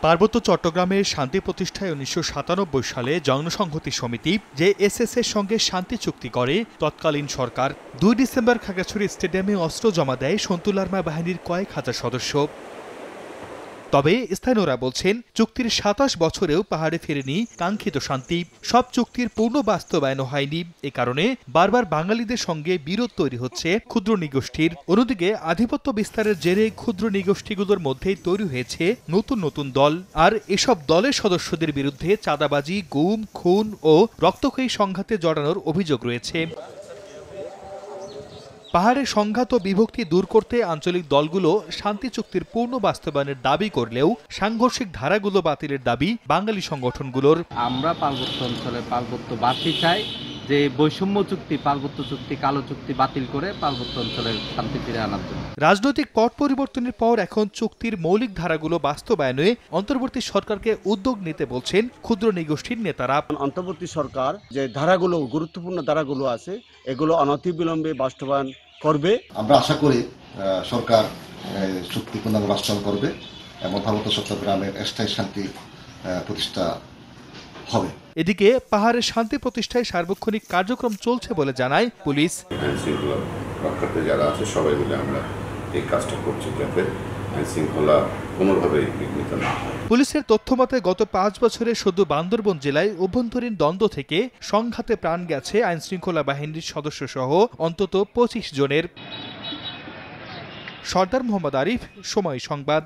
পার্বত্য চট্টগ্রামের শান্তি প্রতিষ্ঠায় ১৯৯৭ সালে জনসংহতি সমিতি জেএসএস এর সঙ্গে শান্তি চুক্তি করে তৎকালীন সরকার। ২ ডিসেম্বর খাগড়াছড়ি স্টেডিয়ামে অস্ত্র জমা দেয় সন্তুল আর্মা বাহিনীর কয়েক হাজার সদস্য। তবে স্থানীয়রা বলছেন, চুক্তির ২৭ বছরেও পাহাড়ে ফেরেনি কাঙ্ক্ষিত শান্তি। সব চুক্তির পূর্ণ বাস্তবায়ন হয়নি। এ কারণে বারবার বাঙালিদের সঙ্গে বিরোধ তৈরি হচ্ছে ক্ষুদ্র নৃগোষ্ঠীর। অন্যদিকে আধিপত্য বিস্তারের জেরে ক্ষুদ্র নৃগোষ্ঠীগুলোর মধ্যেই তৈরি হয়েছে নতুন নতুন দল। আর এসব দলের সদস্যদের বিরুদ্ধে চাঁদাবাজি, গুম, খুন ও রক্তক্ষয়ী সংঘাতে জড়ানোর অভিযোগ রয়েছে। পাহাড়ের সংঘাত ও বিভক্তি দূর করতে আঞ্চলিক দলগুলো শান্তি চুক্তির পূর্ণ বাস্তবায়নের দাবি করলেও সাংঘর্ষিক ধারাগুলো বাতিলের দাবি বাঙালি সংগঠনগুলোর। আমরা পার্বত্য অঞ্চলে পার্বত্যবাসী চাই যে বৈষম্য চুক্তি, পার্বত্য চুক্তি, কালো চুক্তি বাতিল করে পার্বত্য অঞ্চলের শান্তি ফিরে আনার জন্য। রাজনৈতিক পট পরিবর্তনের পর এখন চুক্তির মৌলিক ধারাগুলো বাস্তবায়নে অন্তর্বর্তী সরকারকে উদ্যোগ নিতে বলছেন ক্ষুদ্র নৃগোষ্ঠীর নেতারা। অন্তর্বর্তী সরকার যে ধারাগুলো, গুরুত্বপূর্ণ ধারাগুলো আছে, এগুলো অনতিবিলম্বে বাস্তবায়ন করবে। আমরা আশা করি সরকার চুক্তি পূর্ণাঙ্গ বাস্তবায়ন করবে এবং পার্বত্য চট্টগ্রামের স্থায়ী শান্তি প্রতিষ্ঠা হবে। এদিকে পাহাড়ের শান্তি প্রতিষ্ঠায় সার্বক্ষণিক কার্যক্রম চলছে বলে জানায় পুলিশ। আইনশৃঙ্খলা রক্ষার্থে যারা আছে সবাই মিলে আমরা এই কাজটা করছি যাতে আইনশৃঙ্খলা কোনোভাবেই বিঘ্নিত না হয়। পুলিশের তথ্যমতে গত ৫ বছরে শুধু বান্দরবন জেলায় অভ্যন্তরীণ দ্বন্দ্ব থেকে সংঘাতে প্রাণ গেছে আইনশৃঙ্খলা বাহিনীর সদস্য সহ অন্তত ২৫ জনের। সর্দার মোহাম্মদ আরিফ, সময় সংবাদ।